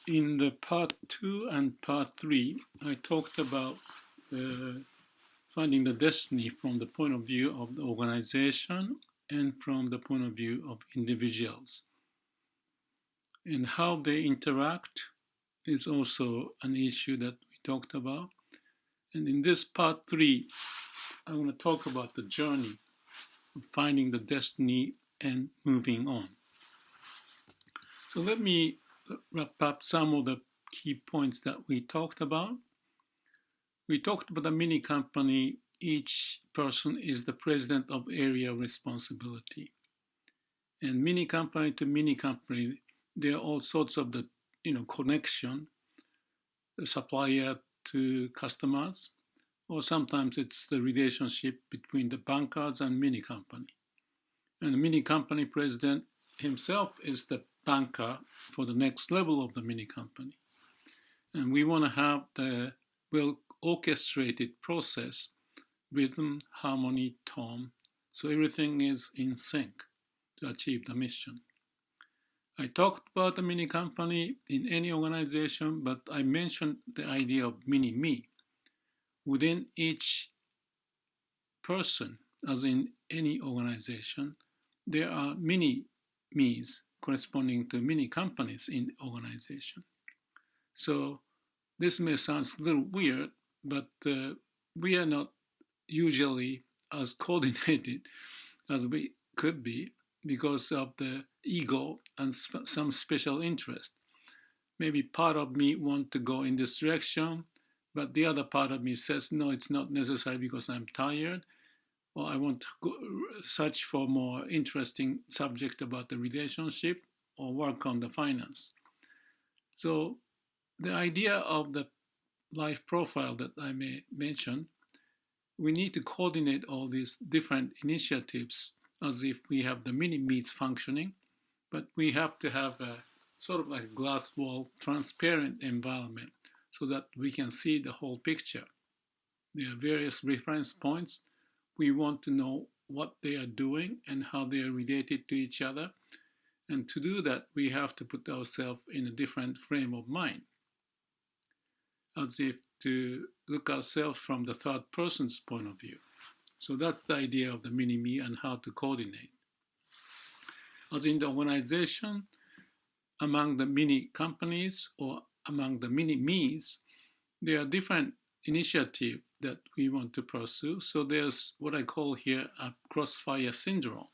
In the part 2 and part 3, I talked about finding the destiny from the point of view of the organization and from the point of view of individuals. And how they interact is also an issue that we talked about. And in this part 3, I want to talk about the journey of finding the destiny and moving on. So let me wrap up some of the key points that we talked about. We talked about a mini company. Each person is the president of area of responsibility. And mini company to mini company, there are all sorts of the connection, the supplier to customers, or sometimes it's the relationship between the bankers and mini company. And the mini company president himself is the banker for the next level of the mini company. And we want to have the well orchestrated process, rhythm, harmony, tone, so everything is in sync to achieve the mission. I talked about the mini company in any organization, but I mentioned the idea of mini me. Within each person, as in any organization, there are mini me's corresponding to mini companies in organization. So this may sound a little weird, but we are not usually as coordinated as we could be because of the ego and some special interest. Maybe part of me wants to go in this direction, but the other part of me says, no, it's not necessary because I'm tired, or I want to go search for more interesting subject about the relationship or work on the finance. So the idea of the life profile that I may mention, we need to coordinate all these different initiatives as if we have the mini me's functioning, but we have to have a sort of like glass wall, transparent environment so that we can see the whole picture. There are various reference points. We want to know what they are doing and how they are related to each other. And to do that, we have to put ourselves in a different frame of mind, as if to look at ourselves from the third person's point of view. So that's the idea of the mini-me and how to coordinate. As in the organization, among the mini companies or among the mini-me's, there are different initiatives that we want to pursue. So there's what I call here a crossfire syndrome.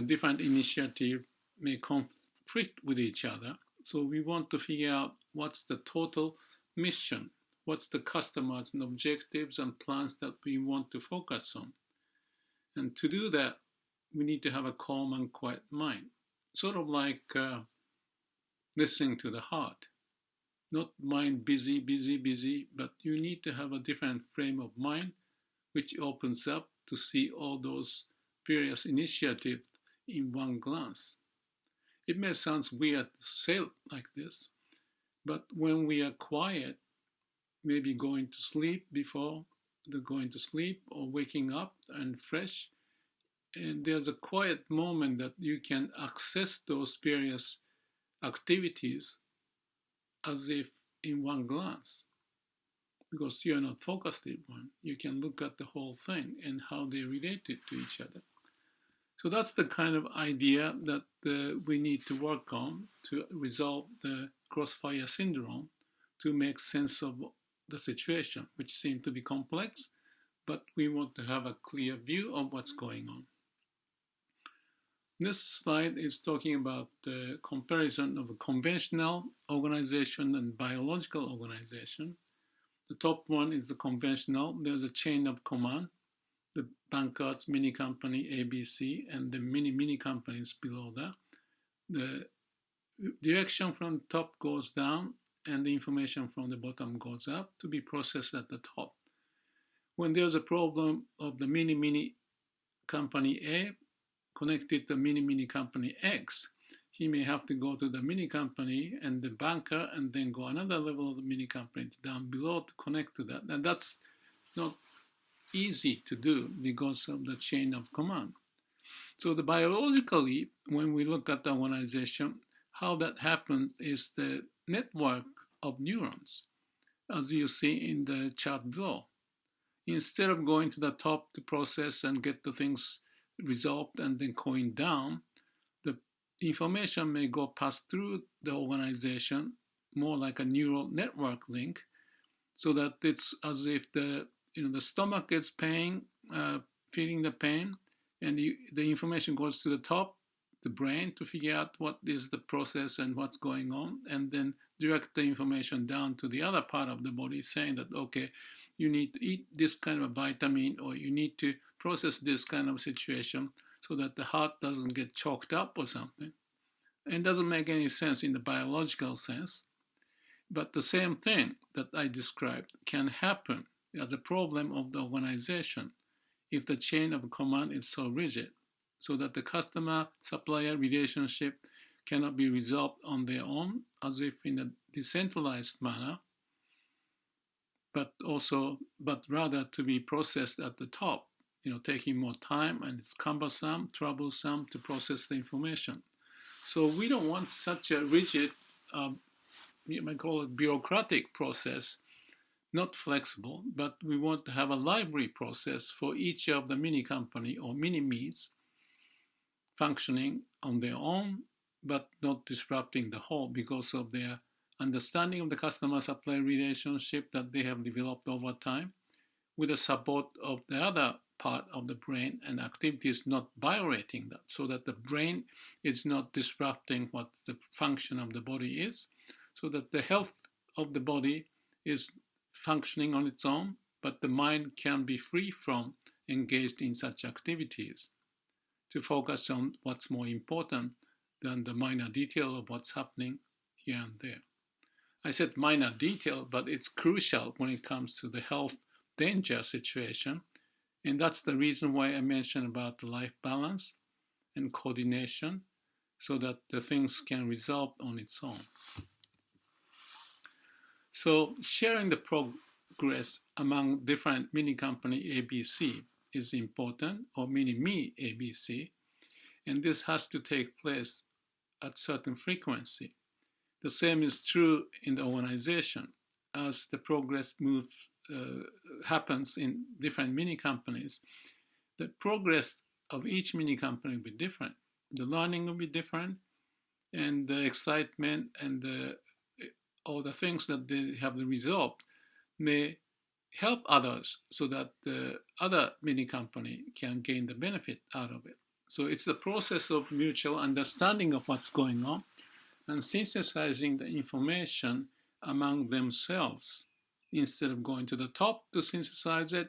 Different initiatives may conflict with each other. So we want to figure out what's the total mission, what's the customers and objectives and plans that we want to focus on. And to do that, we need to have a calm and quiet mind, sort of like listening to the heart. Not mind busy, but you need to have a different frame of mind which opens up to see all those various initiatives in one glance. It may sound weird to say it like this, but when we are quiet, maybe going to sleep before going to sleep or waking up and fresh, and there's a quiet moment that you can access those various activities as if in one glance, because you're not focused in one. You can look at the whole thing and how they related to each other. So that's the kind of idea that we need to work on to resolve the crossfire syndrome, to make sense of the situation, which seems to be complex, but we want to have a clear view of what's going on. This slide is talking about the comparison of a conventional organization and biological organization. The top one is the conventional. There's a chain of command, the bankers, mini company, ABC, and the mini companies below that. The direction from top goes down and the information from the bottom goes up to be processed at the top. When there's a problem of the mini company A connected to mini company X, he may have to go to the mini company and the banker and then go another level of the mini company down below to connect to that. And that's not easy to do because of the chain of command. So biologically, when we look at the organization, how that happens is the network of neurons, as you see in the chart below. Instead of going to the top to process and get the things resolved and then going down, the information may go pass through the organization more like a neural network link, so that it's as if the stomach is pain, feeling the pain, and the information goes to the top, the brain, to figure out what is the process and what's going on, and then direct the information down to the other part of the body, saying that, okay, you need to eat this kind of vitamin, or you need to process this kind of situation so that the heart doesn't get choked up or something. And it doesn't make any sense in the biological sense. But the same thing that I described can happen as a problem of the organization if the chain of command is so rigid, so that the customer-supplier relationship cannot be resolved on their own, as if in a decentralized manner, but rather to be processed at the top, taking more time, and it's cumbersome, troublesome to process the information. So we don't want such a rigid, you might call it bureaucratic process, not flexible, but we want to have a library process for each of the mini company or mini me's functioning on their own, but not disrupting the whole because of their understanding of the customer-supplier relationship that they have developed over time, with the support of the other part of the brain and activities not violating that, so that the brain is not disrupting what the function of the body is, so that the health of the body is functioning on its own, but the mind can be free from engaged in such activities to focus on what's more important than the minor detail of what's happening here and there. I said minor detail, but it's crucial when it comes to the health danger situation. And that's the reason why I mentioned about the life balance and coordination, so that the things can resolve on its own. So sharing the progress among different mini company ABC is important, or mini me ABC, and this has to take place at certain frequency. The same is true in the organization. As the progress happens in different mini companies, the progress of each mini company will be different. The learning will be different, and the excitement and all the things that they have resolved may help others, so that the other mini company can gain the benefit out of it. So it's the process of mutual understanding of what's going on and synthesizing the information among themselves. Instead of going to the top to synthesize it,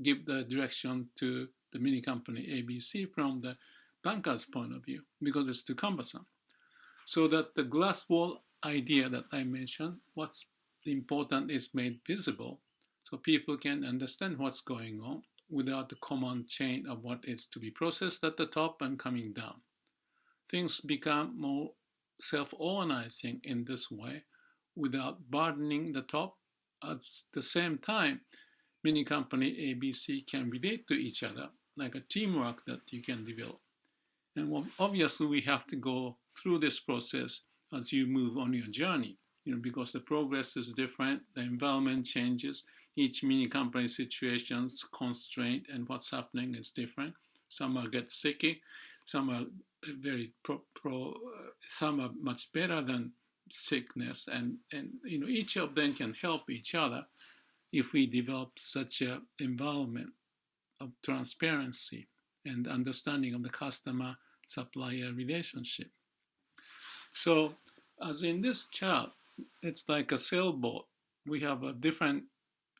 give the direction to the mini company ABC from the banker's point of view, because it's too cumbersome. So that the glass wall idea that I mentioned, what's important is made visible, so people can understand what's going on without the command chain of what is to be processed at the top and coming down. Things become more self-organizing in this way without burdening the top. At the same time, many company ABC can relate to each other, like a teamwork that you can develop. And obviously we have to go through this process as you move on your journey, because the progress is different, the environment changes, each mini company situations, constraint, and what's happening is different. Some are get sicky, some are very some are much better than sickness, and each of them can help each other if we develop such an environment of transparency and understanding of the customer-supplier relationship. So, as in this chart, it's like a sailboat. We have different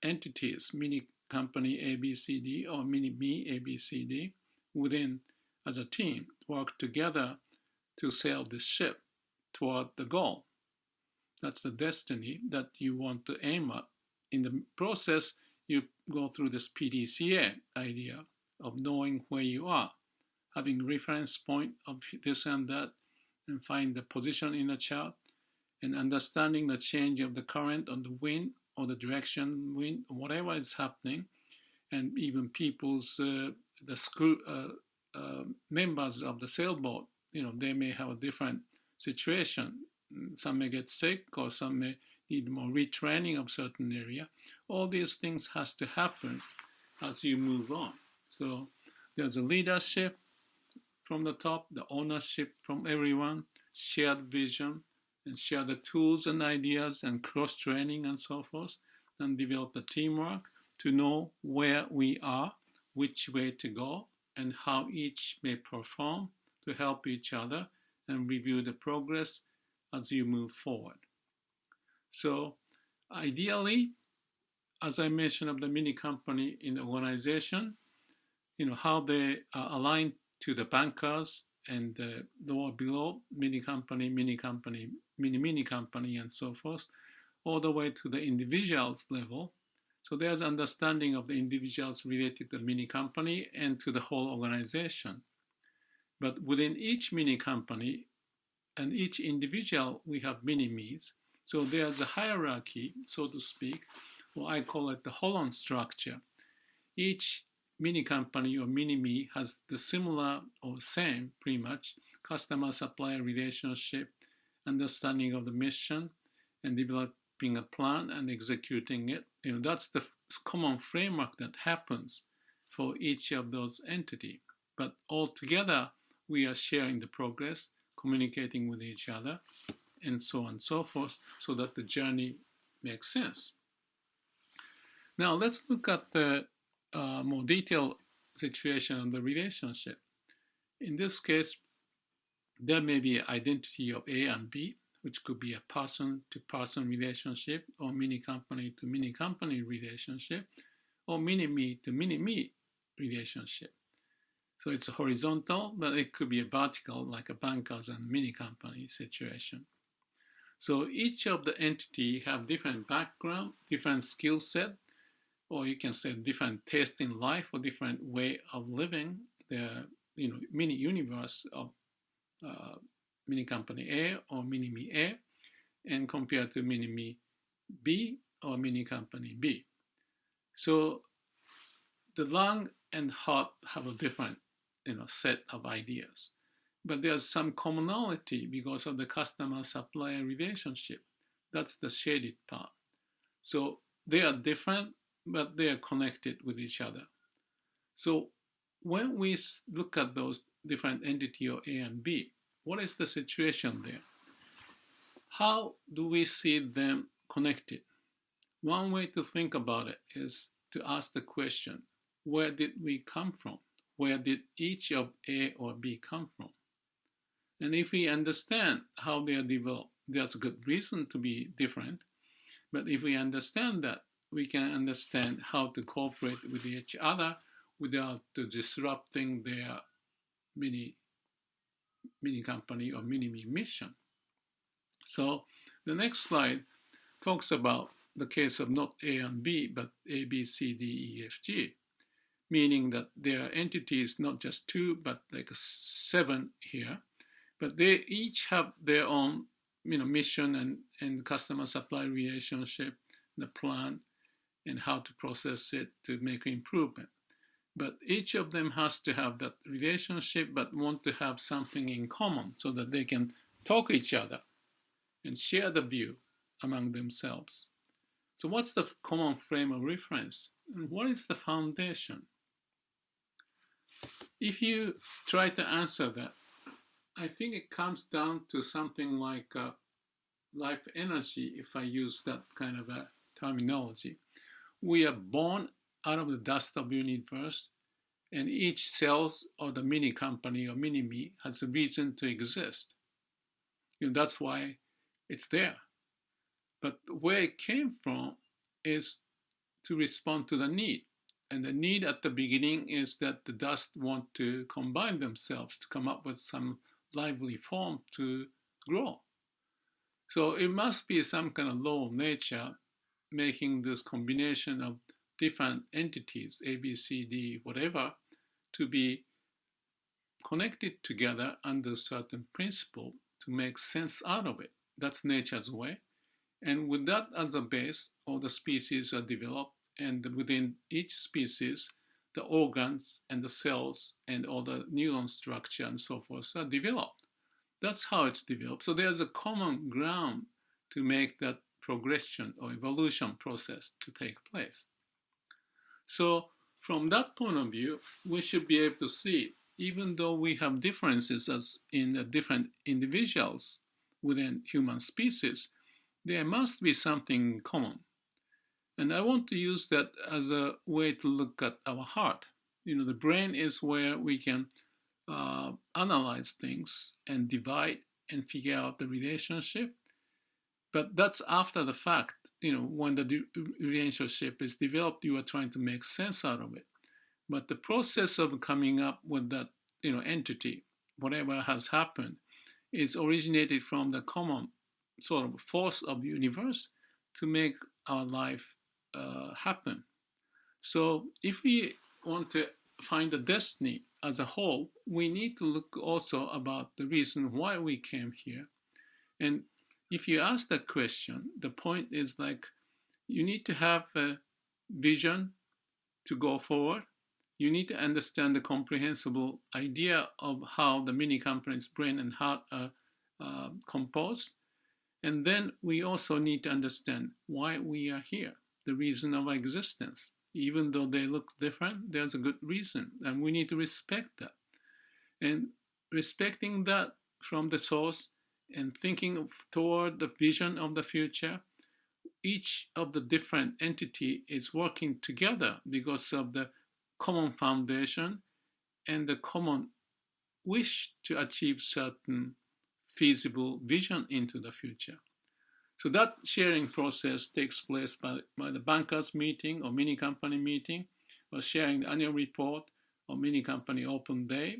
entities, mini company ABCD or mini me ABCD, within, as a team, work together to sail this ship toward the goal. That's the destiny that you want to aim at. In the process, you go through this PDCA idea of knowing where you are, having reference point of this and that, and find the position in the chart, and understanding the change of the current on the wind or the direction wind, whatever is happening, and even people's members of the sailboat, they may have a different situation. Some may get sick, or some may need more retraining of certain area. All these things has to happen as you move on. So there's a leadership from the top, the ownership from everyone, shared vision, and share the tools and ideas and cross-training and so forth, and develop the teamwork to know where we are, which way to go, and how each may perform to help each other and review the progress as you move forward. So ideally, as I mentioned of the mini company in the organization, how they are aligned to the bankers and the lower below mini company, mini company, mini company, and so forth, all the way to the individuals level. So there's understanding of the individuals related to the mini company and to the whole organization. But within each mini company and each individual, we have mini-me's. So there's a hierarchy, so to speak, or I call it the Holon structure. Each mini company or mini-me has the similar or same, pretty much, customer-supplier relationship, understanding of the mission, and developing a plan and executing it. That's the common framework that happens for each of those entities. But all together, we are sharing the progress, communicating with each other, and so on and so forth, so that the journey makes sense. Now let's look at the more detailed situation of the relationship. In this case, there may be an identity of A and B, which could be a person-to-person relationship, or mini-company-to-mini-company relationship, or mini-me to mini-me relationship. So it's horizontal, but it could be a vertical, like a bankers and mini-company situation. So each of the entity have different background, different skill set, or you can say different taste in life or different way of living. The mini universe of mini company A or mini me A, and compared to mini me B or mini company B. So the lung and heart have a different set of ideas, but there's some commonality because of the customer-supplier relationship. That's the shaded part. So they are different, but they are connected with each other. So when we look at those different entities of A and B, what is the situation there? How do we see them connected? One way to think about it is to ask the question, where did we come from? Where did each of A or B come from? And if we understand how they are developed, there's a good reason to be different. But if we understand that, we can understand how to cooperate with each other without disrupting their mini company or mini-me mission. So the next slide talks about the case of not A and B, but A, B, C, D, E, F, G, meaning that their entities not just two, but like 7 here, but they each have their own mission and customer supply relationship, the plan, and how to process it to make improvement. But each of them has to have that relationship, but want to have something in common so that they can talk to each other and share the view among themselves. So what's the common frame of reference? And what is the foundation? If you try to answer that, I think it comes down to something like life energy, if I use that kind of a terminology. We are born out of the dust of the universe, and each cells of the mini company or mini me has a reason to exist. That's why it's there. But where it came from is to respond to the need. And the need at the beginning is that the dust want to combine themselves to come up with some lively form to grow. So it must be some kind of law of nature making this combination of different entities, A, B, C, D, whatever, to be connected together under a certain principle to make sense out of it. That's nature's way. And with that as a base, all the species are developed, and within each species, the organs and the cells and all the neuron structure and so forth are developed. That's how it's developed. So there's a common ground to make that progression or evolution process to take place. So from that point of view, we should be able to see, even though we have differences as in different individuals within human species, there must be something common. And I want to use that as a way to look at our heart. The brain is where we can analyze things and divide and figure out the relationship. But that's after the fact. When the relationship is developed, you are trying to make sense out of it. But the process of coming up with that, entity, whatever has happened, is originated from the common sort of force of the universe to make our life happen. So if we want to find the destiny as a whole, we need to look also about the reason why we came here. And if you ask that question, the point is like you need to have a vision to go forward. You need to understand the comprehensible idea of how the mini company's brain and heart are composed. And then we also need to understand why we are here, the reason of our existence. Even though they look different, there's a good reason, and we need to respect that. And respecting that from the source and thinking toward the vision of the future, each of the different entity is working together because of the common foundation and the common wish to achieve certain feasible vision into the future. So that sharing process takes place by the bankers meeting or mini company meeting, or sharing the annual report or mini company open day,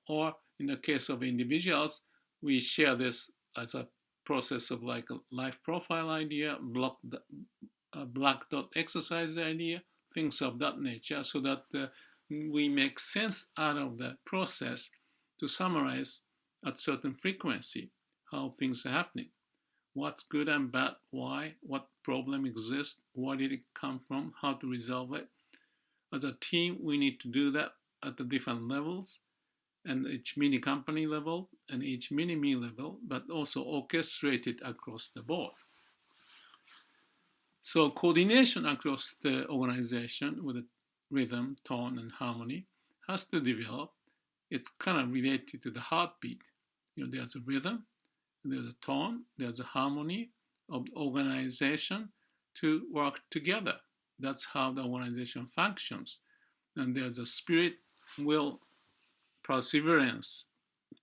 or in the case of individuals, we share this as a process of like a life profile idea, black dot exercise idea, things of that nature, so that we make sense out of the process to summarize at certain frequency how things are happening. What's good and bad, why, what problem exists, where did it come from, how to resolve it. As a team, we need to do that at the different levels, and each mini company level and each mini me level, but also orchestrated across the board. So coordination across the organization with the rhythm, tone, and harmony has to develop. It's kind of related to the heartbeat. There's a rhythm, there's a tone, there's a harmony of the organization to work together. That's how the organization functions. And there's a spirit, will, perseverance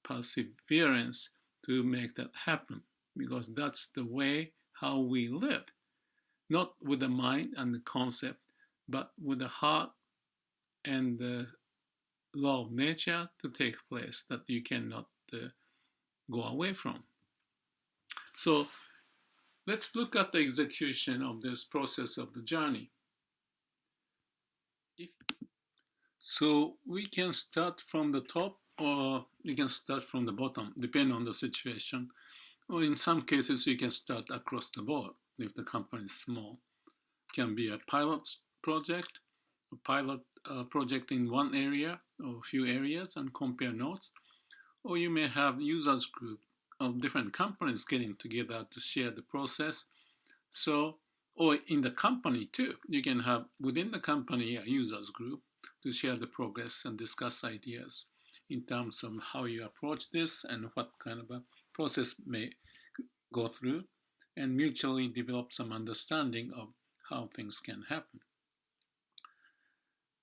to make that happen, because that's the way how we live. Not with the mind and the concept, but with the heart and the law of nature to take place that you cannot go away from. So let's look at the execution of this process of the journey. So we can start from the top, or we can start from the bottom, depending on the situation. Or in some cases, you can start across the board if the company is small. It can be a pilot project, project in one area or a few areas and compare notes. Or you may have users group of different companies getting together to share the process. So, or in the company too, you can have within the company a users group to share the progress and discuss ideas in terms of how you approach this and what kind of a process may go through, and mutually develop some understanding of how things can happen.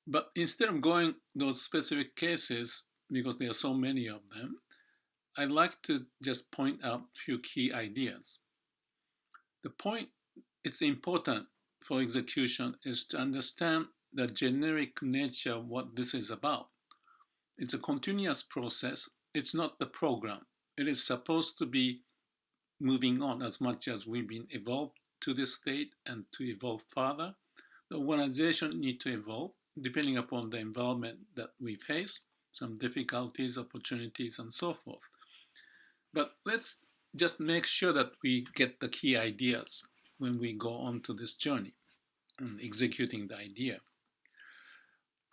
But instead of going those specific cases, because there are so many of them, I'd like to just point out a few key ideas. The point it's important for execution is to understand the generic nature of what this is about. It's a continuous process. It's not the program. It is supposed to be moving on as much as we've been evolved to this state and to evolve further. The organization needs to evolve depending upon the environment that we face, some difficulties, opportunities, and so forth. But let's just make sure that we get the key ideas when we go on to this journey and executing the idea.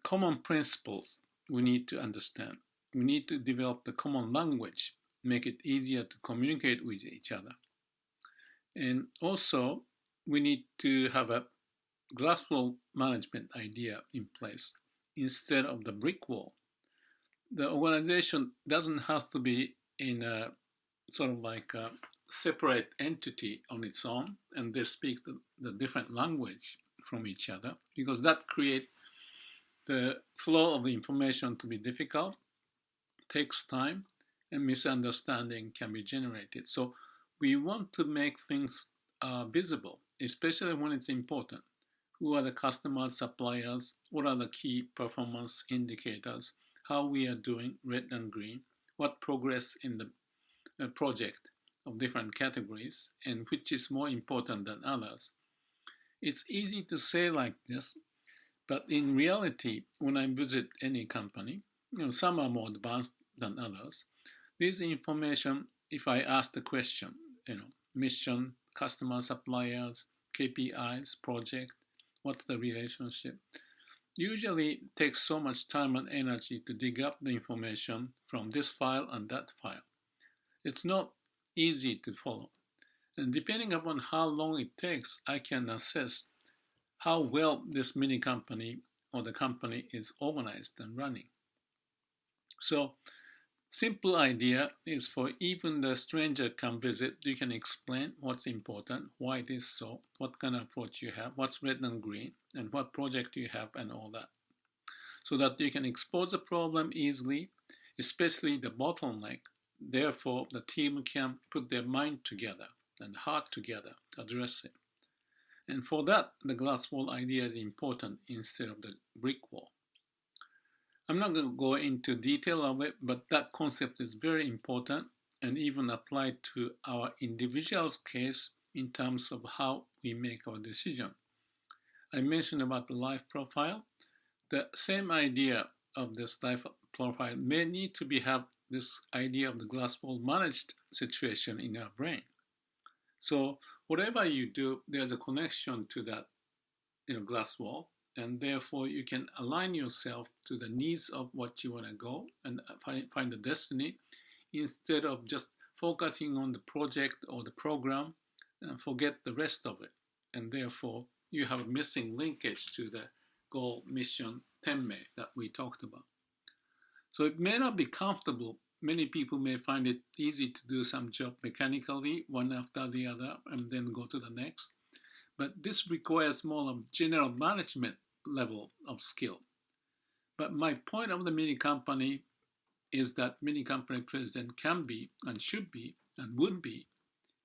Common principles we need to understand. We need to develop the common language, make it easier to communicate with each other. And also, we need to have a glass wall management idea in place instead of the brick wall. The organization doesn't have to be in a sort of like a separate entity on its own, and they speak the different language from each other, because that creates the flow of the information to be difficult, takes time, and misunderstanding can be generated. So we want to make things visible, especially when it's important. Who are the customers, suppliers? What are the key performance indicators? How we are doing, red and green? What progress in the project of different categories, and which is more important than others? It's easy to say like this, but in reality, when I visit any company, some are more advanced than others. This information, if I ask the question, mission, customer, suppliers, KPIs, project, what's the relationship? Usually takes so much time and energy to dig up the information from this file and that file. It's not easy to follow. And depending upon how long it takes, I can assess how well this mini company or the company is organized and running. So, simple idea is for even the stranger come visit, you can explain what's important, why it is so, what kind of approach you have, what's red and green, and what project you have, and all that. So that you can expose the problem easily, especially the bottleneck. Therefore, the team can put their mind together and heart together to address it. And for that, the glass wall idea is important instead of the brick wall. I'm not going to go into detail of it, but that concept is very important and even applied to our individual's case in terms of how we make our decision. I mentioned about the life profile. The same idea of this life profile may need to have this idea of the glass wall managed situation in our brain. So whatever you do, there's a connection to that glass wall, and therefore you can align yourself to the needs of what you want to go and find the destiny, instead of just focusing on the project or the program and forget the rest of it. And therefore you have a missing linkage to the goal, mission, tenme that we talked about. So it may not be comfortable. Many people may find it easy to do some job mechanically, one after the other, and then go to the next. But this requires more of general management level of skill. But my point of the mini company is that mini company president can be and should be and would be,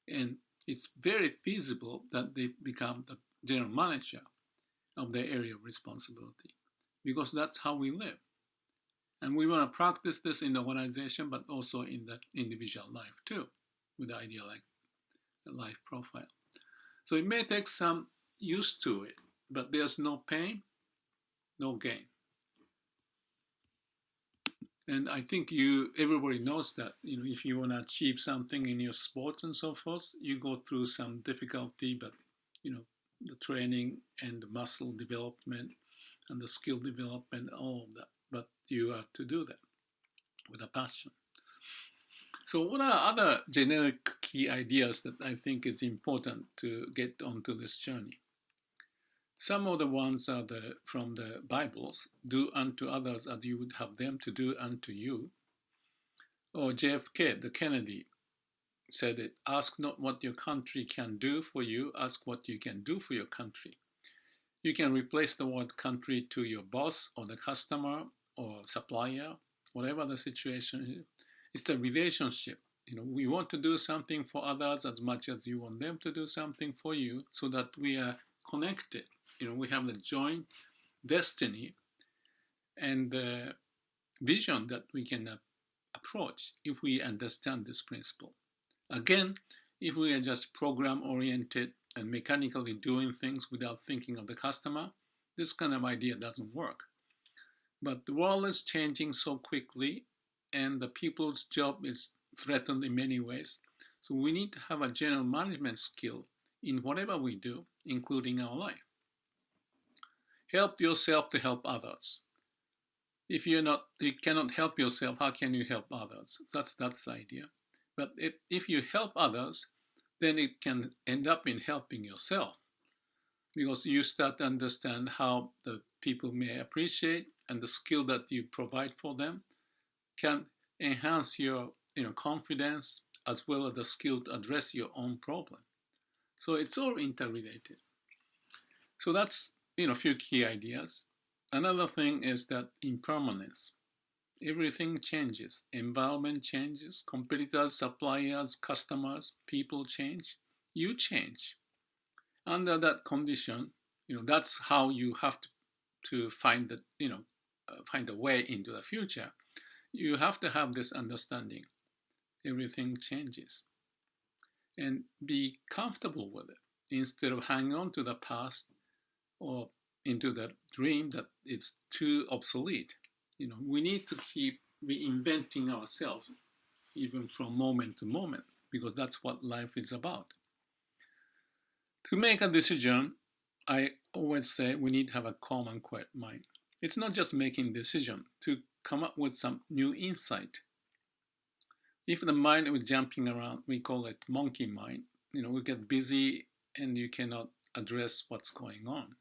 and it's very feasible that they become the general manager of their area of responsibility, because that's how we live. And we want to practice this in the organization, but also in the individual life too, with the idea like the life profile. So it may take some use to it, but there's no pain, no gain. And I think everybody knows that, if you want to achieve something in your sports and so forth, you go through some difficulty, but, the training and the muscle development and the skill development, all of that. But you have to do that with a passion. So what are other generic key ideas that I think is important to get onto this journey? Some of the ones are from the Bibles: do unto others as you would have them to do unto you. Or JFK, the Kennedy, said it: ask not what your country can do for you, ask what you can do for your country. You can replace the word country to your boss or the customer or supplier, whatever the situation is. It's the relationship. We want to do something for others as much as you want them to do something for you, so that we are connected. We have the joint destiny and the vision that we can approach if we understand this principle. Again, if we are just program-oriented and mechanically doing things without thinking of the customer, this kind of idea doesn't work. But the world is changing so quickly, and the people's job is threatened in many ways. So we need to have a general management skill in whatever we do, including our life. Help yourself to help others. If you cannot help yourself, how can you help others? That's the idea. But if you help others, then it can end up in helping yourself because you start to understand how the people may appreciate and the skill that you provide for them can enhance your confidence as well as the skill to address your own problem. So it's all interrelated. So that's a few key ideas. Another thing is that impermanence. Everything changes. Environment changes. Competitors, suppliers, customers, people change. You change. Under that condition, that's how you have to find the find a way into the future. You have to have this understanding. Everything changes, and be comfortable with it instead of hanging on to the past or into the dream that it's too obsolete. We need to keep reinventing ourselves even from moment to moment because that's what life is about. To make a decision, I always say we need to have a calm and quiet mind. It's not just making a decision, to come up with some new insight. If the mind is jumping around, we call it monkey mind. We get busy and you cannot address what's going on.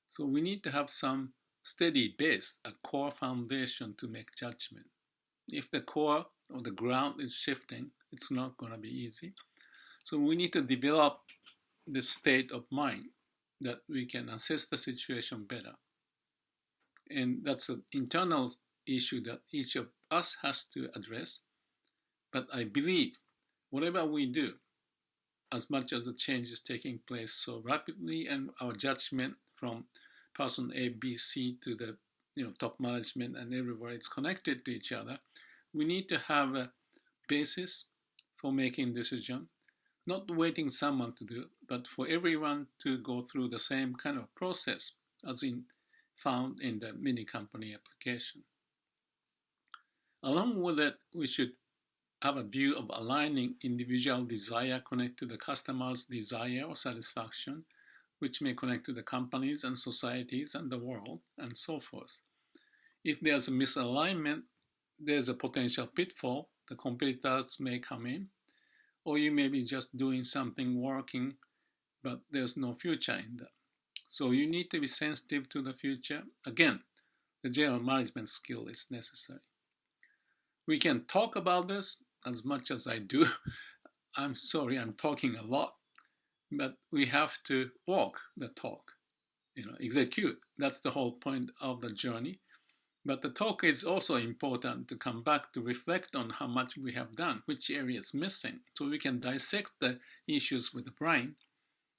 So we need to have some steady base, a core foundation to make judgment. If the core or the ground is shifting, it's not going to be easy. So we need to develop this state of mind that we can assess the situation better. And that's an internal issue that each of us has to address. But I believe whatever we do, as much as the change is taking place so rapidly and our judgment from person A, B, C to the top management and everywhere it's connected to each other, we need to have a basis for making decision, not waiting someone to do, but for everyone to go through the same kind of process as found in the mini company application. Along with it, we should have a view of aligning individual desire connect to the customer's desire or satisfaction, which may connect to the companies and societies and the world, and so forth. If there's a misalignment, there's a potential pitfall. The competitors may come in, or you may be just doing something working, but there's no future in that. So you need to be sensitive to the future. Again, the general management skill is necessary. We can talk about this as much as I do. I'm sorry, I'm talking a lot, but we have to walk the talk, execute. That's the whole point of the journey. But the talk is also important to come back to reflect on how much we have done, which area is missing, so we can dissect the issues with the brain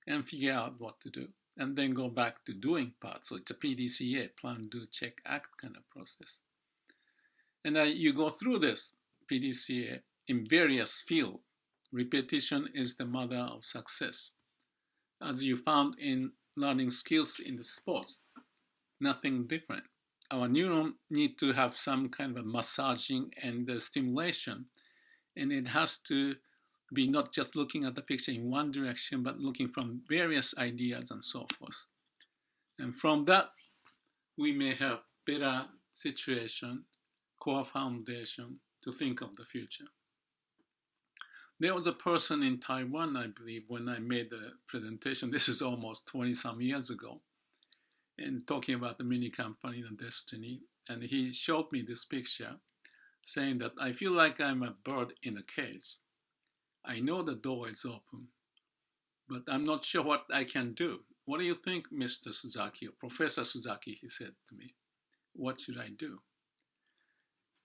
and figure out what to do, and then go back to doing part. So it's a PDCA, plan, do, check, act kind of process. And you go through this PDCA in various fields. Repetition is the mother of success. As you found in learning skills in the sports, nothing different. Our neurons need to have some kind of a massaging and stimulation, and it has to be not just looking at the picture in one direction, but looking from various ideas and so forth. And from that, we may have better situation, core foundation to think of the future. There was a person in Taiwan, I believe, when I made the presentation, this is almost 20 some years ago, and talking about the mini company and destiny, and he showed me this picture saying that I feel like I'm a bird in a cage. I know the door is open, but I'm not sure what I can do. What do you think, Mr. Suzaki, or Professor Suzaki, he said to me. What should I do?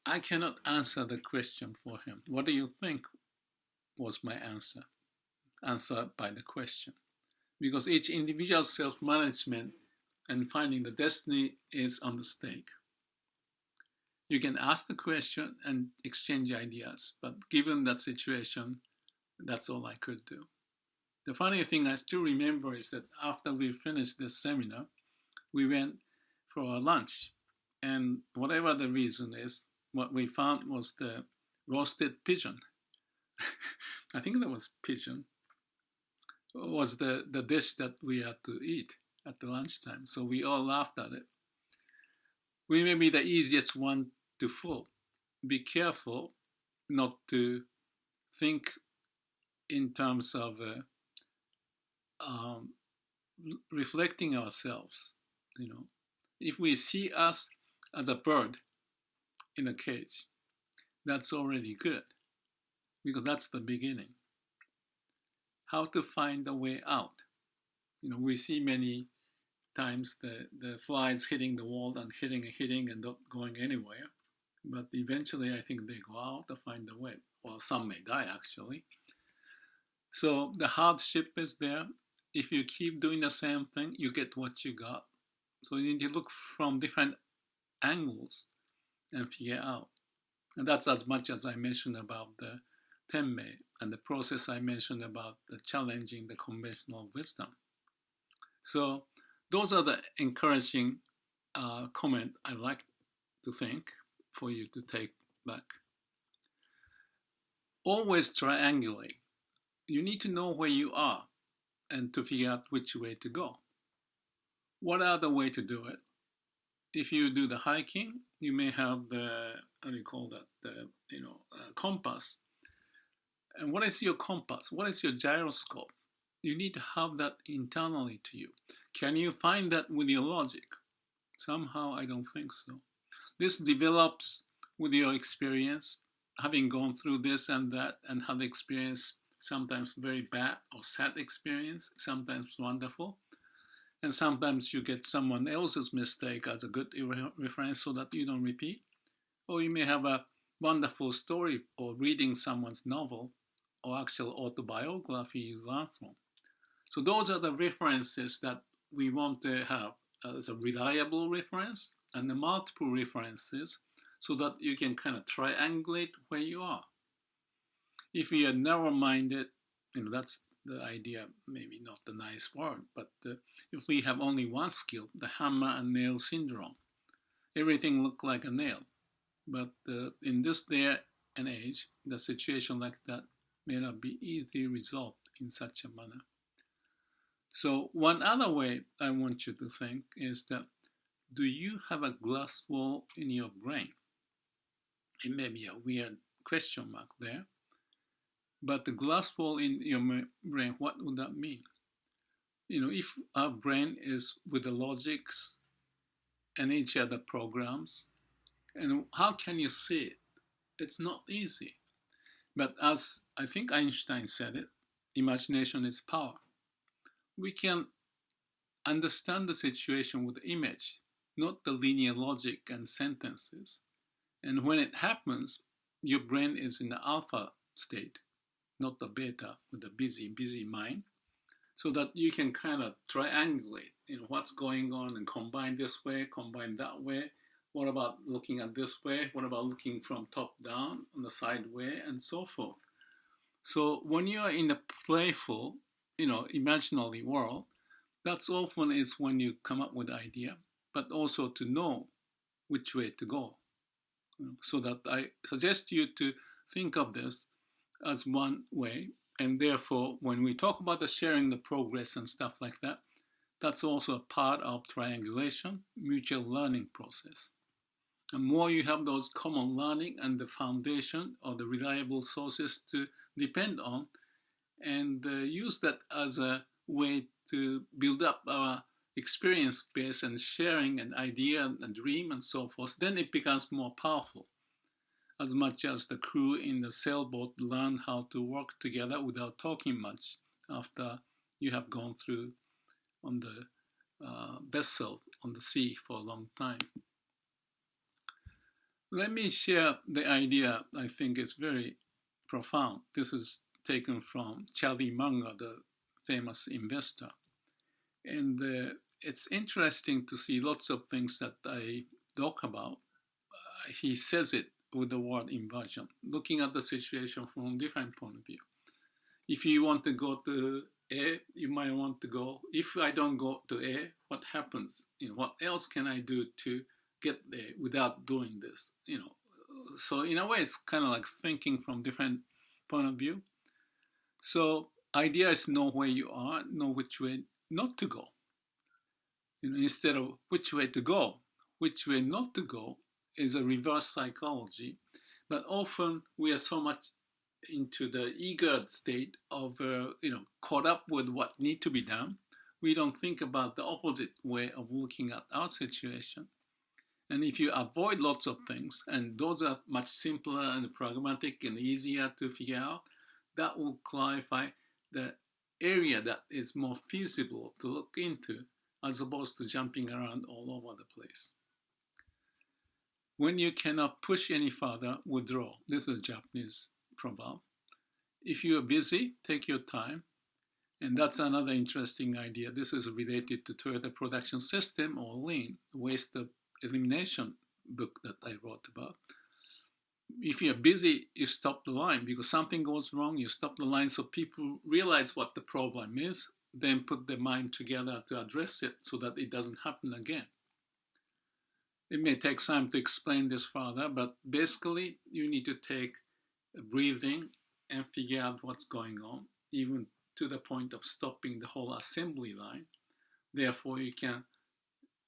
I cannot answer the question for him. What do you think was my answer? Answered by the question. Because each individual self-management and finding the destiny is on the stake. You can ask the question and exchange ideas, but given that situation, that's all I could do. The funny thing I still remember is that after we finished this seminar, we went for a lunch. And whatever the reason is, what we found was the roasted pigeon. I think that was pigeon. Was the dish that we had to eat at the lunchtime. So we all laughed at it. We may be the easiest one to fool. Be careful not to think in terms of reflecting ourselves. If we see us as a bird in a cage, that's already good, because that's the beginning. How to find a way out? We see many times the flies hitting the wall and hitting and not going anywhere. But eventually, I think they go out to find a way. Well, some may die, actually. So the hardship is there. If you keep doing the same thing, you get what you got. So you need to look from different angles and figure out. And that's as much as I mentioned about the tenmei and the process I mentioned about the challenging the conventional wisdom. So those are the encouraging comment I like to think for you to take back. Always triangulate. You need to know where you are and to figure out which way to go. What other way to do it? If you do the hiking, you may have the, compass. And what is your compass? What is your gyroscope? You need to have that internally to you. Can you find that with your logic? Somehow, I don't think so. This develops with your experience, having gone through this and that, and had experience, sometimes very bad or sad experience, sometimes wonderful. And sometimes you get someone else's mistake as a good reference so that you don't repeat. Or you may have a wonderful story or reading someone's novel or actual autobiography you learn from. So those are the references that we want to have as a reliable reference and the multiple references so that you can kind of triangulate where you are. If you are narrow-minded, that's the idea, maybe not the nice word, but if we have only one skill, the hammer and nail syndrome, everything looks like a nail. But in this day and age, the situation like that may not be easily resolved in such a manner. So one other way I want you to think is that, do you have a glass wall in your brain? It may be a weird question mark there. But the glass wall in your brain, what would that mean? If our brain is with the logics and each other programs, and how can you see it? It's not easy. But as I think Einstein said it, imagination is power. We can understand the situation with the image, not the linear logic and sentences. And when it happens, your brain is in the alpha state, not the beta with a busy mind, so that you can kind of triangulate, what's going on and combine this way, combine that way. What about looking at this way? What about looking from top down on the side way and so forth? So when you are in the playful, imaginary world, that's often is when you come up with the idea, but also to know which way to go. So that I suggest you to think of this as one way, and therefore when we talk about the sharing the progress and stuff like that, that's also a part of triangulation, mutual learning process. The more you have those common learning and the foundation or the reliable sources to depend on, and use that as a way to build up our experience base and sharing an idea and dream and so forth, then it becomes more powerful. As much as the crew in the sailboat learn how to work together without talking much after you have gone through on the vessel on the sea for a long time. Let me share the idea I think is very profound. This is taken from Charlie Munger, the famous investor. And it's interesting to see lots of things that I talk about. He says it with the word inversion, looking at the situation from a different point of view. If you want to go to A, you might want to go, if I don't go to A, what happens? What else can I do to get there without doing this? So in a way, it's kind of like thinking from different point of view. So idea is know where you are, know which way not to go. Instead of which way to go, which way not to go is a reverse psychology. But often we are so much into the eager state of, caught up with what need to be done. We don't think about the opposite way of looking at our situation. And if you avoid lots of things, and those are much simpler and pragmatic and easier to figure out, that will clarify the area that is more feasible to look into, as opposed to jumping around all over the place. When you cannot push any further, withdraw. This is a Japanese proverb. If you are busy, take your time. And that's another interesting idea. This is related to Toyota Production System, or Lean, waste elimination book that I wrote about. If you're busy, you stop the line because something goes wrong. You stop the line so people realize what the problem is, then put their mind together to address it so that it doesn't happen again. It may take time to explain this further, but basically you need to take a breathing and figure out what's going on, even to the point of stopping the whole assembly line. Therefore, you can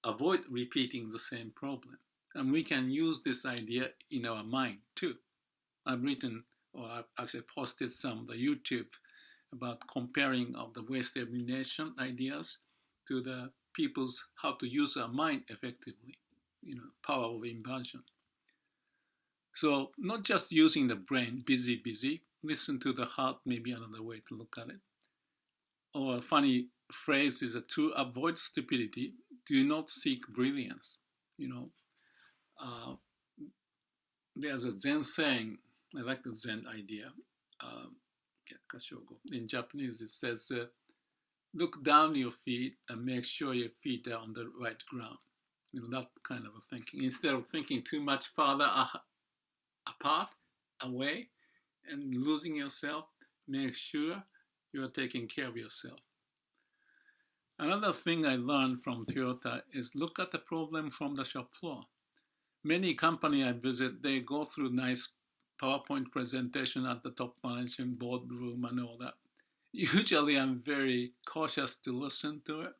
avoid repeating the same problem. And we can use this idea in our mind too. I've written, or I've actually posted some of the YouTube about comparing of the waste elimination ideas to the people's how to use our mind effectively, power of inversion. So not just using the brain, busy, listen to the heart, maybe another way to look at it. Or a funny phrase is to avoid stupidity, do not seek brilliance. There's a Zen saying, I like the Zen idea. In Japanese, it says, look down your feet and make sure your feet are on the right ground. That kind of a thinking. Instead of thinking too much farther apart, away, and losing yourself, make sure you are taking care of yourself. Another thing I learned from Toyota is look at the problem from the shop floor. Many companies I visit, they go through nice PowerPoint presentation at the top management boardroom and all that. Usually I'm very cautious to listen to it,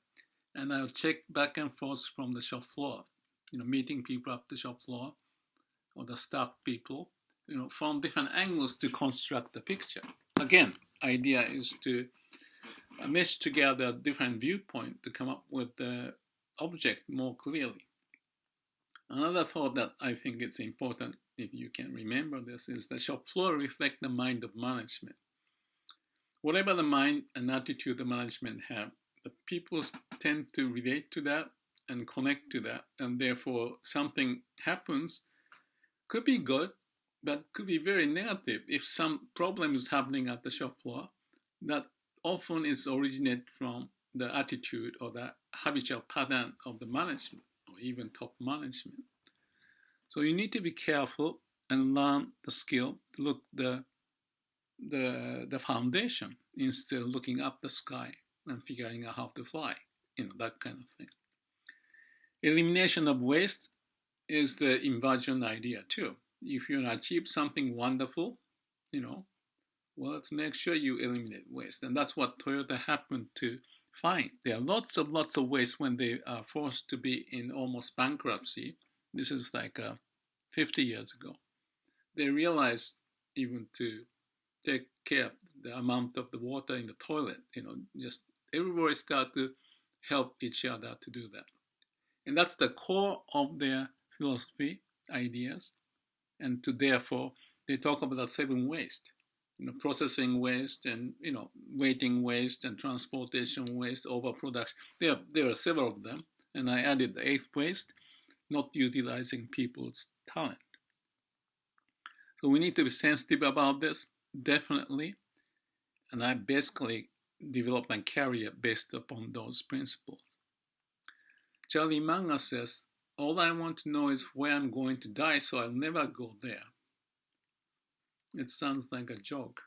and I'll check back and forth from the shop floor, meeting people at the shop floor or the staff people, from different angles to construct the picture. Again, idea is to mesh together different viewpoints to come up with the object more clearly. Another thought that I think it's important, if you can remember this, is the shop floor reflects the mind of management. Whatever the mind and attitude the management have, the people tend to relate to that and connect to that, and therefore something happens, could be good, but could be very negative. If some problem is happening at the shop floor, that often is originate from the attitude or the habitual pattern of the management, or even top management. So you need to be careful and learn the skill to look the foundation instead of looking up the sky and figuring out how to fly, that kind of thing. Elimination of waste is the inversion idea too. If you want to achieve something wonderful, well, let's make sure you eliminate waste. And that's what Toyota happened to find. There are lots of waste when they are forced to be in almost bankruptcy. This is like 50 years ago. They realized even to take care of the amount of the water in the toilet, just everybody start to help each other to do that. And that's the core of their philosophy, ideas. And therefore, they talk about the 7 waste. Processing waste and, waiting waste and transportation waste, overproduction. There are several of them. And I added the 8th waste, not utilizing people's talent. So we need to be sensitive about this, definitely. And I basically developed my career based upon those principles. Charlie Munger says, all I want to know is where I'm going to die, so I'll never go there. It sounds like a joke.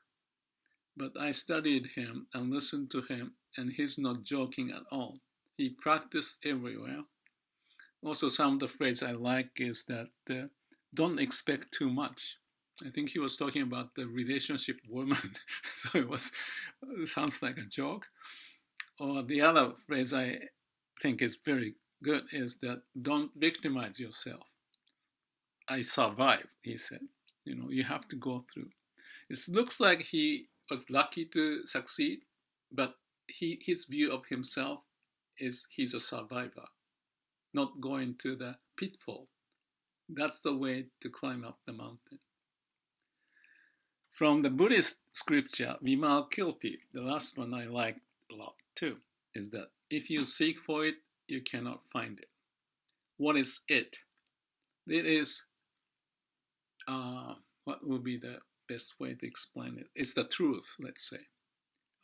But I studied him and listened to him, and he's not joking at all. He practiced everywhere. Also, some of the phrase I like is that don't expect too much. I think he was talking about the relationship woman, so it sounds like a joke. Or the other phrase I think is very good is that don't victimize yourself. I survived, he said. You have to go through. It looks like he was lucky to succeed, but his view of himself is he's a survivor, not going to the pitfall. That's the way to climb up the mountain. From the Buddhist scripture, Vimalkirti, the last one I like a lot too, is that if you seek for it, you cannot find it. What is it? It is, what would be the best way to explain it? It's the truth, let's say,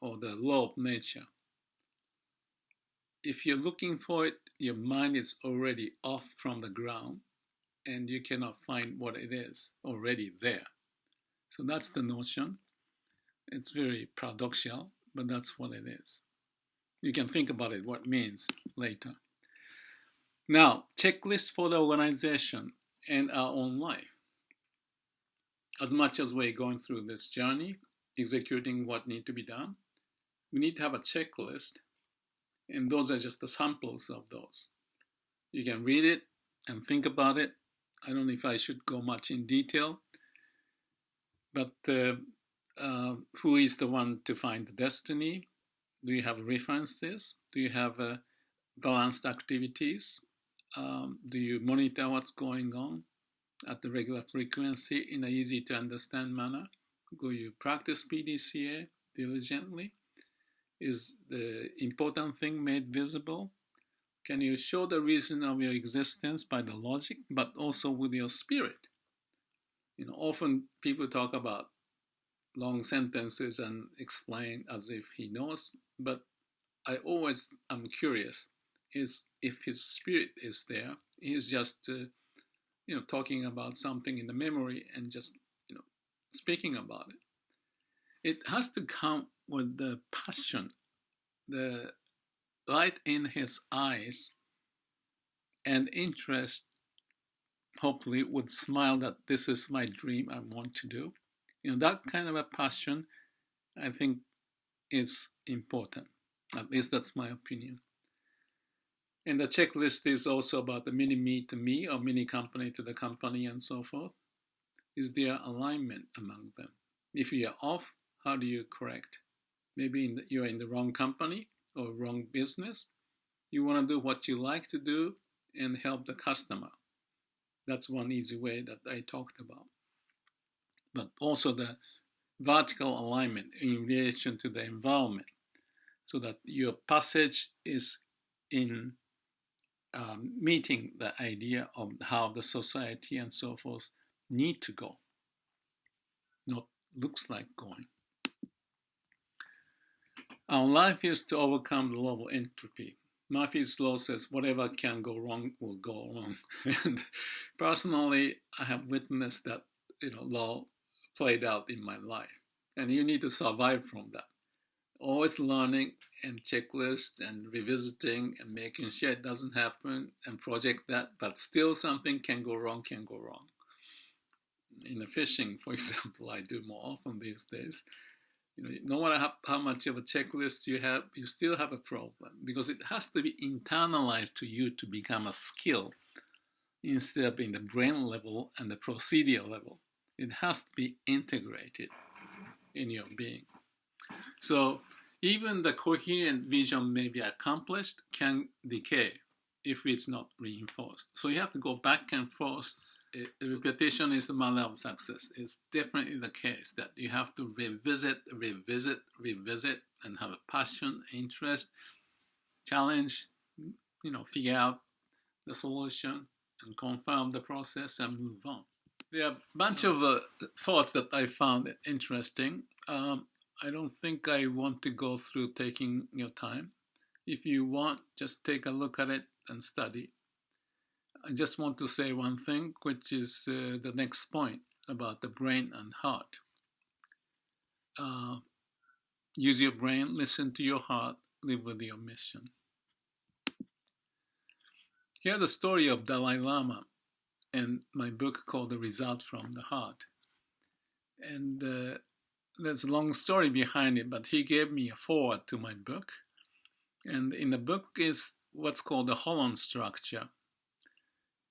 or the law of nature. If you're looking for it, your mind is already off from the ground and you cannot find what it is already there. So that's the notion. It's very paradoxical, but that's what it is. You can think about it, what it means later. Now, checklist for the organization and our own life. As much as we're going through this journey, executing what needs to be done, we need to have a checklist, and those are just the samples of those. You can read it and think about it. I don't know if I should go much in detail, but who is the one to find the destiny? Do you have references? Do you have balanced activities? Do you monitor what's going on at the regular frequency in an easy to understand manner? Do you practice PDCA diligently? Is the important thing made visible? Can you show the reason of your existence by the logic, but also with your spirit? Often people talk about long sentences and explain as if he knows, but I always am curious is if his spirit is there. He's just talking about something in the memory and just speaking about it. It has to come with the passion, the light in his eyes, and interest, hopefully with smile that this is my dream, I want to do. That kind of a passion, I think, is important. At least that's my opinion. And the checklist is also about the mini me to me or mini company to the company and so forth. Is there alignment among them? If you are off, how do you correct? Maybe you're in the wrong company or wrong business. You want to do what you like to do and help the customer. That's one easy way that I talked about. But also the vertical alignment in relation to the environment, so that your passage is in meeting the idea of how the society and so forth need to go, not looks like going. Our life is to overcome the law of entropy. Murphy's law says whatever can go wrong will go wrong. And personally, I have witnessed that law played out in my life. And you need to survive from that. Always learning and checklist and revisiting and making sure it doesn't happen and project that, but still something can go wrong. In the fishing, for example, I do more often these days. No matter how much of a checklist you have, you still have a problem because it has to be internalized to you to become a skill instead of in the brain level and the procedure level. It has to be integrated in your being. So even the coherent vision may be accomplished, can decay if it's not reinforced. So you have to go back and forth. Repetition is the mother of success. It's definitely the case that you have to revisit, and have a passion, interest, challenge, figure out the solution and confirm the process and move on. There are a bunch of thoughts that I found interesting. I don't think I want to go through taking your time. If you want, just take a look at it and study. I just want to say one thing, which is the next point about the brain and heart. Use your brain, listen to your heart, live with your mission. Here's the story of Dalai Lama in my book called The Result from the Heart. And there's a long story behind it, but he gave me a foreword to my book. And in the book is what's called the Holon structure.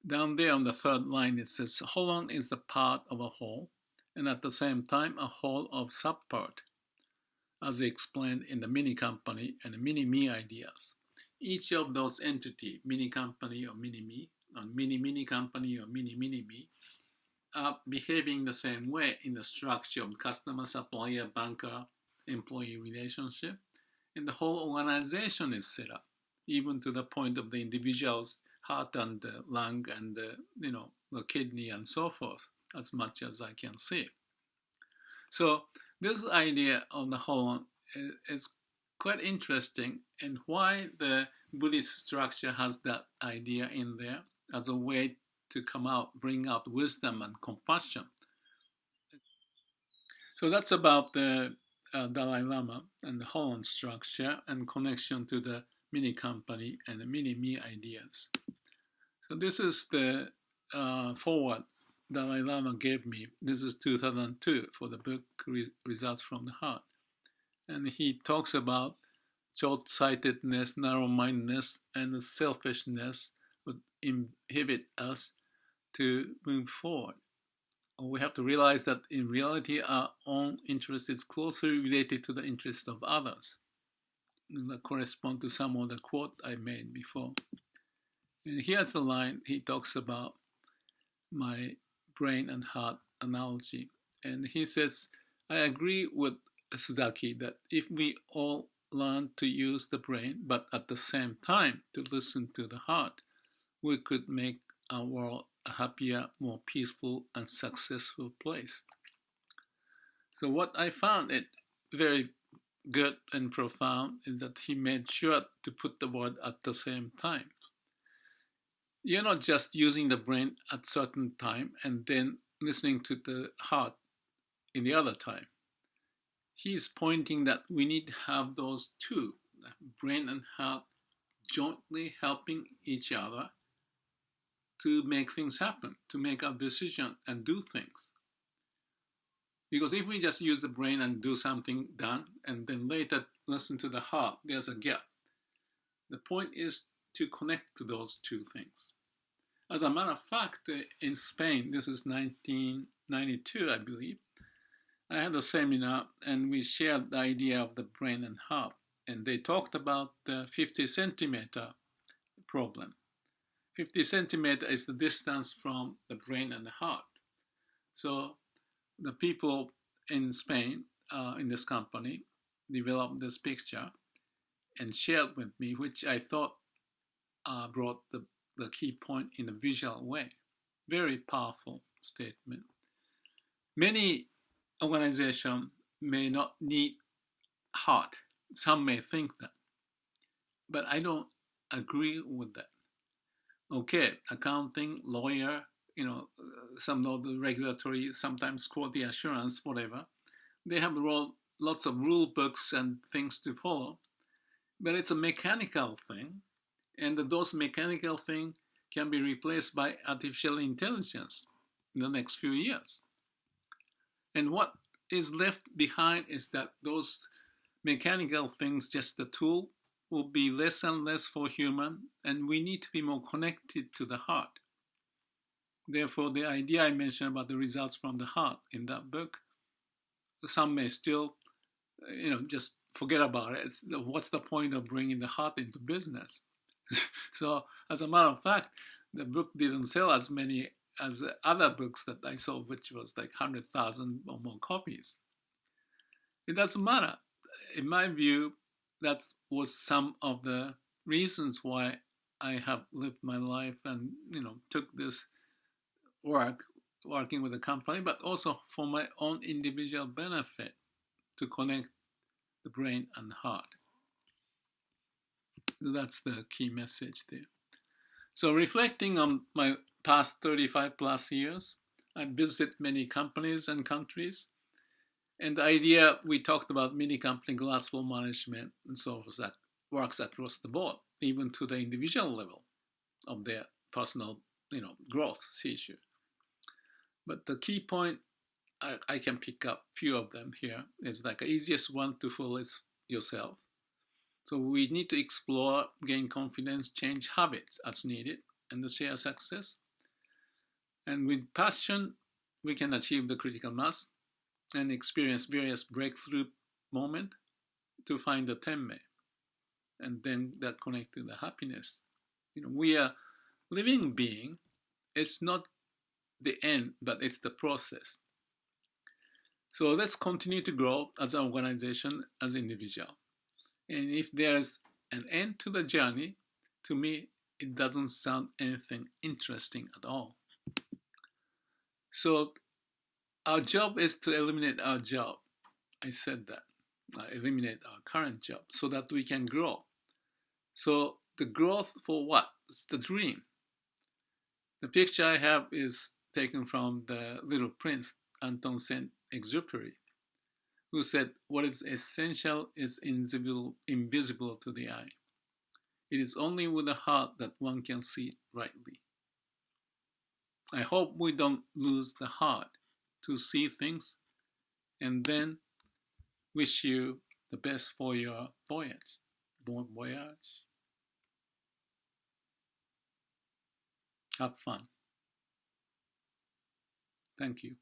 Down there on the third line, it says, Holon is the part of a whole. and at the same time a whole of subpart, as explained in the mini company and the mini me ideas. Each of those entities, mini company or mini me, or mini company or mini me, are behaving the same way in the structure of customer, supplier, banker, employee relationship, and the whole organization is set up, even to the point of the individual's heart and the lung and the kidney and so forth, as much as I can see. So this idea of the Holon is quite interesting, and why the Buddhist structure has that idea in there as a way to bring out wisdom and compassion. So that's about the Dalai Lama and the Holon structure and connection to the mini company and the mini me ideas. So this is the foreword Dalai Lama gave me. This is 2002 for the book Results from the Heart. And he talks about short-sightedness, narrow-mindedness, and selfishness would inhibit us to move forward. We have to realize that in reality our own interest is closely related to the interest of others. That corresponds to some of the quote I made before. And here's the line he talks about my brain and heart analogy. And he says, I agree with Suzaki that if we all learn to use the brain, but at the same time to listen to the heart, we could make our world a happier, more peaceful, and successful place. So what I found it very good and profound is that he made sure to put the word at the same time. You're not just using the brain at certain time and then listening to the heart in the other time. He is pointing that we need to have those two, brain and heart, jointly helping each other to make things happen, to make a decision and do things. Because if we just use the brain and do something done, and then later listen to the heart, there's a gap. The point is to connect to those two things. As a matter of fact, in Spain, this is 1992, I believe, I had a seminar and we shared the idea of the brain and heart. And they talked about the 50 centimeter problem. 50 centimeter is the distance from the brain and the heart. So the people in Spain, in this company, developed this picture and shared with me, which I thought brought the key point in a visual way. Very powerful statement. Many organizations may not need heart. Some may think that. But I don't agree with that. Okay, accounting, lawyer, some of the regulatory, sometimes quality assurance, whatever. They have lots of rule books and things to follow. But it's a mechanical thing. And those mechanical things can be replaced by artificial intelligence in the next few years. And what is left behind is that those mechanical things, just the tool, will be less and less for human, and we need to be more connected to the heart. Therefore, the idea I mentioned about the results from the heart in that book, some may still, just forget about it. What's the point of bringing the heart into business? So, as a matter of fact, the book didn't sell as many as other books that I sold, which was like 100,000 or more copies. It doesn't matter. In my view, that was some of the reasons why I have lived my life and, took this working with a company, but also for my own individual benefit to connect the brain and heart. That's the key message there. So reflecting on my past 35 plus years, I visited many companies and countries. And the idea we talked about mini company glass flow management and so forth that works across the board, even to the individual level of their personal, growth issue. But the key point I can pick up a few of them here is like the easiest one to follow is yourself. So we need to explore, gain confidence, change habits as needed, and share success. And with passion we can achieve the critical mass and experience various breakthrough moments to find the tenmei, and then that connect to the happiness. We are living being. It's not the end, but it's the process. So let's continue to grow as an organization, as an individual. And if there's an end to the journey, to me, it doesn't sound anything interesting at all. So our job is to eliminate our job. I said that. Eliminate our current job so that we can grow. So the growth for what? It's the dream. The picture I have is taken from the Little Prince, Anton Saint-Exupéry, who said, "What is essential is invisible to the eye. It is only with the heart that one can see it rightly." I hope we don't lose the heart to see things, and then wish you the best for your voyage. Bon voyage. Have fun. Thank you.